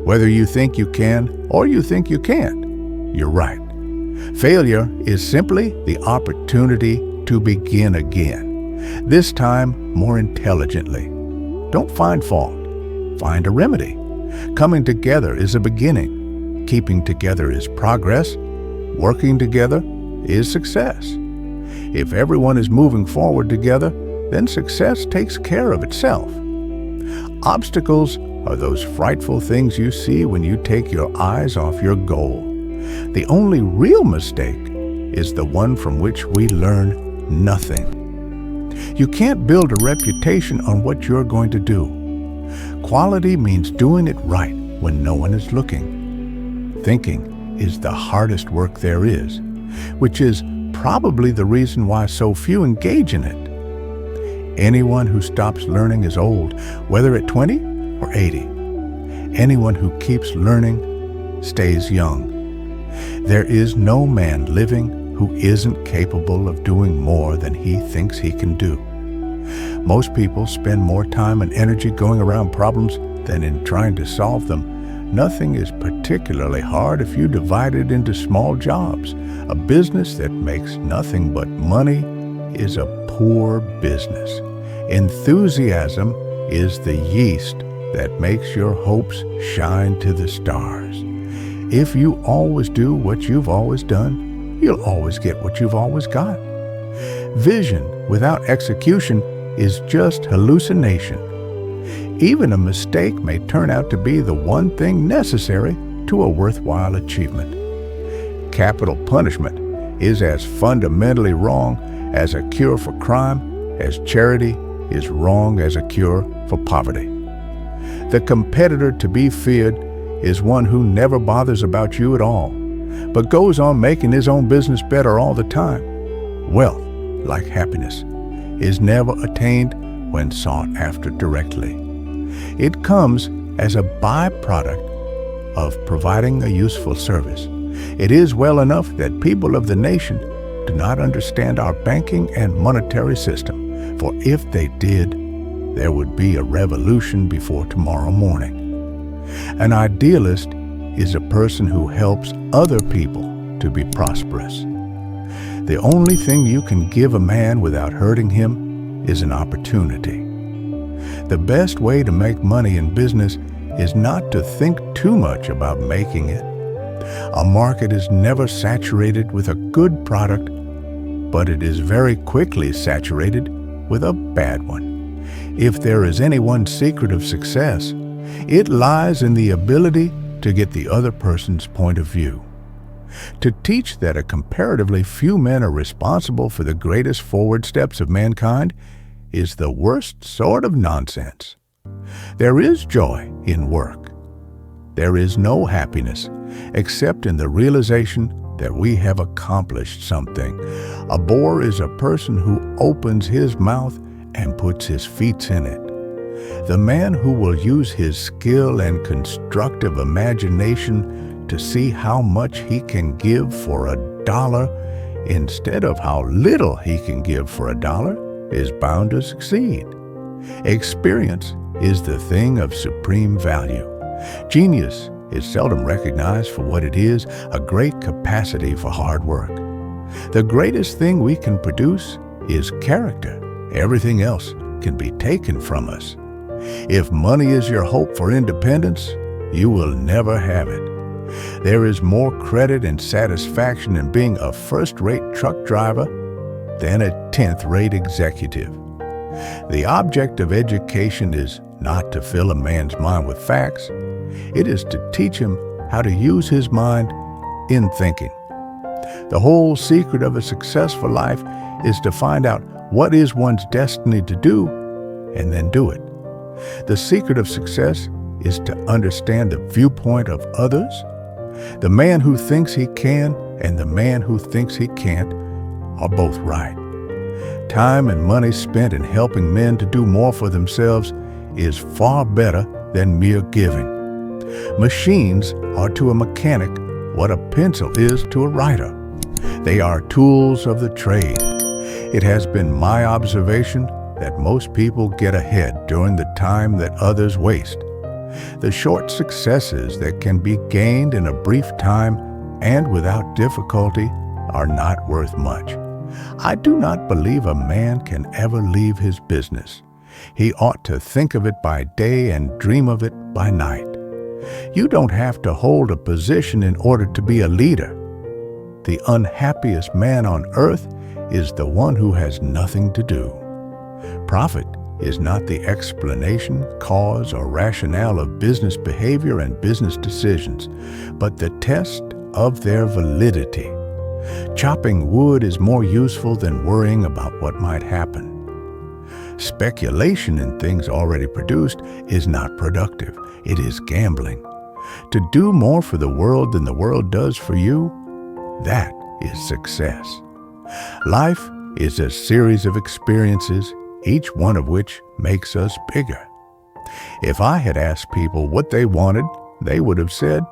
Whether you think you can or you think you can't, you're right. Failure is simply the opportunity to begin again, this time more intelligently. Don't find fault, find a remedy. Coming together is a beginning. Keeping together is progress. Working together is success. If everyone is moving forward together, then success takes care of itself. Obstacles are those frightful things you see when you take your eyes off your goal. The only real mistake is the one from which we learn nothing. You can't build a reputation on what you're going to do. Quality means doing it right when no one is looking. Thinking is the hardest work there is, which is probably the reason why so few engage in it. Anyone who stops learning is old, whether at 20 or 80. Anyone who keeps learning stays young. There is no man living who isn't capable of doing more than he thinks he can do. Most people spend more time and energy going around problems than in trying to solve them. Nothing is particularly hard if you divide it into small jobs. A business that makes nothing but money is a poor business. Enthusiasm is the yeast that makes your hopes shine to the stars. If you always do what you've always done, you'll always get what you've always got. Vision without execution is just hallucination. Even a mistake may turn out to be the one thing necessary to a worthwhile achievement. Capital punishment is as fundamentally wrong as a cure for crime as charity is wrong as a cure for poverty. The competitor to be feared is one who never bothers about you at all, but goes on making his own business better all the time. Wealth, like happiness, is never attained when sought after directly. It comes as a byproduct of providing a useful service. It is well enough that people of the nation do not understand our banking and monetary system, for if they did, there would be a revolution before tomorrow morning. An idealist is a person who helps other people to be prosperous. The only thing you can give a man without hurting him is an opportunity. The best way to make money in business is not to think too much about making it. A market is never saturated with a good product, but it is very quickly saturated with a bad one. If there is any one secret of success, it lies in the ability to get the other person's point of view. To teach that a comparatively few men are responsible for the greatest forward steps of mankind is the worst sort of nonsense. There is joy in work. There is no happiness except in the realization that we have accomplished something. A bore is a person who opens his mouth and puts his feet in it. The man who will use his skill and constructive imagination to see how much he can give for $1 instead of how little he can give for $1 is bound to succeed. Experience is the thing of supreme value. Genius is seldom recognized for what it is, a great capacity for hard work. The greatest thing we can produce is character. Everything else can be taken from us. If money is your hope for independence, you will never have it. There is more credit and satisfaction in being a first-rate truck driver than a 10th-rate executive. The object of education is not to fill a man's mind with facts. It is to teach him how to use his mind in thinking. The whole secret of a successful life is to find out what is one's destiny to do and then do it. The secret of success is to understand the viewpoint of others. The man who thinks he can and the man who thinks he can't are both right. Time and money spent in helping men to do more for themselves is far better than mere giving. Machines are to a mechanic what a pencil is to a writer. They are tools of the trade. It has been my observation that most people get ahead during the time that others waste. The short successes that can be gained in a brief time and without difficulty are not worth much. I do not believe a man can ever leave his business. He ought to think of it by day and dream of it by night. You don't have to hold a position in order to be a leader. The unhappiest man on earth is the one who has nothing to do. Profit is not the explanation, cause, or rationale of business behavior and business decisions, but the test of their validity. Chopping wood is more useful than worrying about what might happen. Speculation in things already produced is not productive. It is gambling. To do more for the world than the world does for you, that is success. Life is a series of experiences, each one of which makes us bigger. If I had asked people what they wanted, they would have said,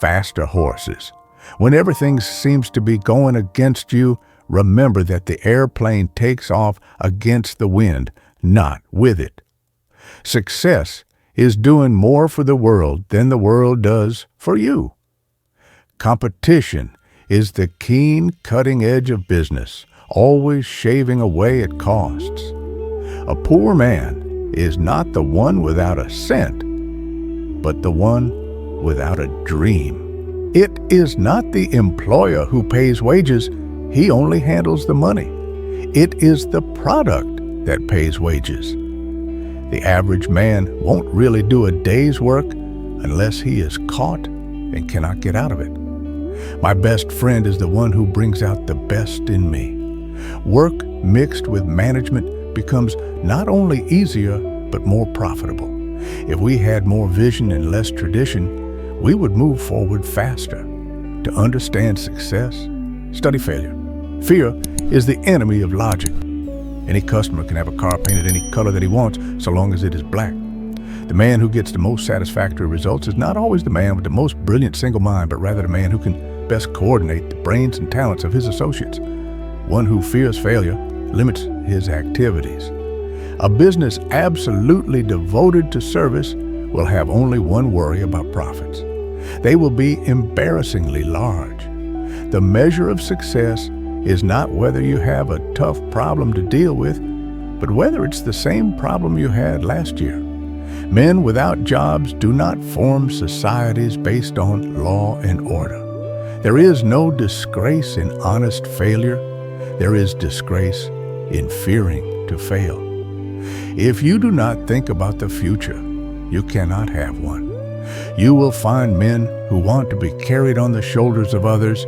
faster horses. When everything seems to be going against you, remember that the airplane takes off against the wind, not with it. Success is doing more for the world than the world does for you. Competition is the keen cutting edge of business, always shaving away at costs. A poor man is not the one without a cent, but the one without a dream. It is not the employer who pays wages. He only handles the money. It is the product that pays wages. The average man won't really do a day's work unless he is caught and cannot get out of it. My best friend is the one who brings out the best in me. Work mixed with management becomes not only easier, but more profitable. If we had more vision and less tradition, we would move forward faster. To understand success, study failure. Fear is the enemy of logic. Any customer can have a car painted any color that he wants, so long as it is black. The man who gets the most satisfactory results is not always the man with the most brilliant single mind, but rather the man who can best coordinate the brains and talents of his associates. One who fears failure limits his activities. A business absolutely devoted to service will have only one worry about profits. They will be embarrassingly large. The measure of success is not whether you have a tough problem to deal with, but whether it's the same problem you had last year. Men without jobs do not form societies based on law and order. There is no disgrace in honest failure. There is disgrace in fearing to fail. If you do not think about the future, you cannot have one. You will find men who want to be carried on the shoulders of others,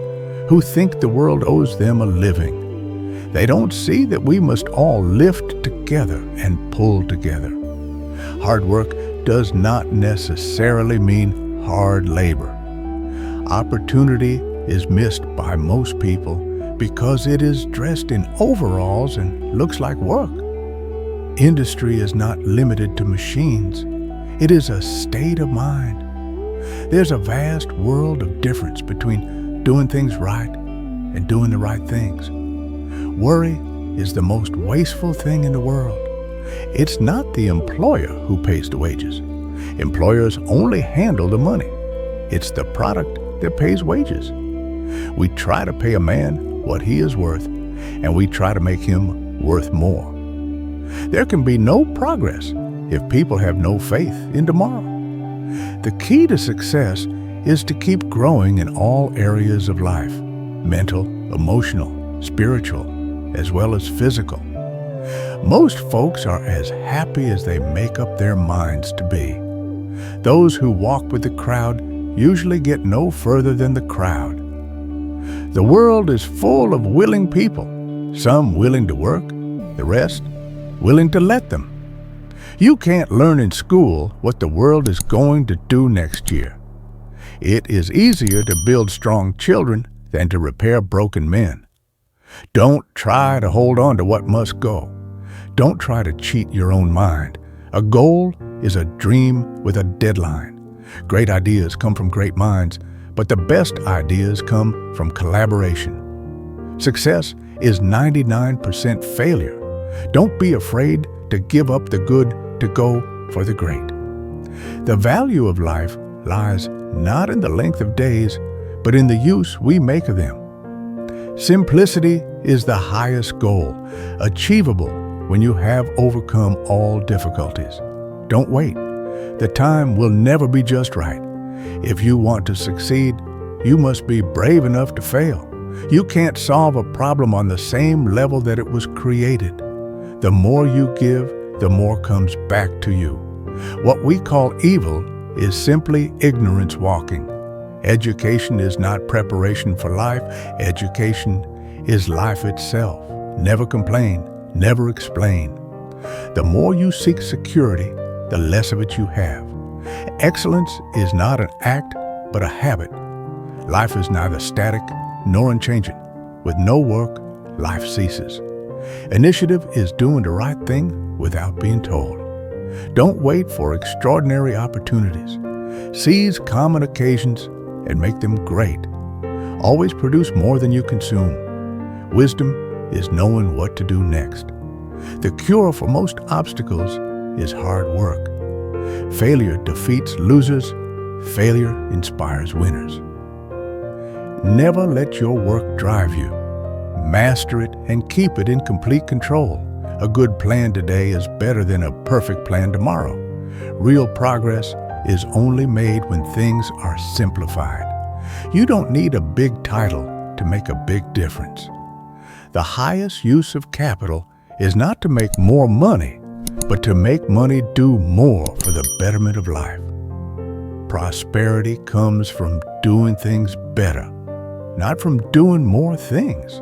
who think the world owes them a living. They don't see that we must all lift together and pull together. Hard work does not necessarily mean hard labor. Opportunity is missed by most people because it is dressed in overalls and looks like work. Industry is not limited to machines. It is a state of mind. There's a vast world of difference between doing things right and doing the right things. Worry is the most wasteful thing in the world. It's not the employer who pays the wages. Employers only handle the money. It's the product that pays wages. We try to pay a man what he is worth, and we try to make him worth more. There can be no progress if people have no faith in tomorrow. The key to success is to keep growing in all areas of life, mental, emotional, spiritual, as well as physical. Most folks are as happy as they make up their minds to be. Those who walk with the crowd usually get no further than the crowd. The world is full of willing people, some willing to work, the rest willing to let them. You can't learn in school what the world is going to do next year. It is easier to build strong children than to repair broken men. Don't try to hold on to what must go. Don't try to cheat your own mind. A goal is a dream with a deadline. Great ideas come from great minds, but the best ideas come from collaboration. Success is 99% failure. Don't be afraid to give up the good to go for the great. The value of life lies not in the length of days, but in the use we make of them. Simplicity is the highest goal, achievable when you have overcome all difficulties. Don't wait. The time will never be just right. If you want to succeed, you must be brave enough to fail. You can't solve a problem on the same level that it was created. The more you give, the more comes back to you. What we call evil is simply ignorance walking. Education is not preparation for life. Education is life itself. Never complain, never explain. The more you seek security, the less of it you have. Excellence is not an act, but a habit. Life is neither static nor unchanging. With no work, life ceases. Initiative is doing the right thing without being told. Don't wait for extraordinary opportunities. Seize common occasions and make them great. Always produce more than you consume. Wisdom is knowing what to do next. The cure for most obstacles is hard work. Failure defeats losers. Failure inspires winners. Never let your work drive you. Master it and keep it in complete control. A good plan today is better than a perfect plan tomorrow. Real progress is only made when things are simplified. You don't need a big title to make a big difference. The highest use of capital is not to make more money, but to make money do more for the betterment of life. Prosperity comes from doing things better, not from doing more things.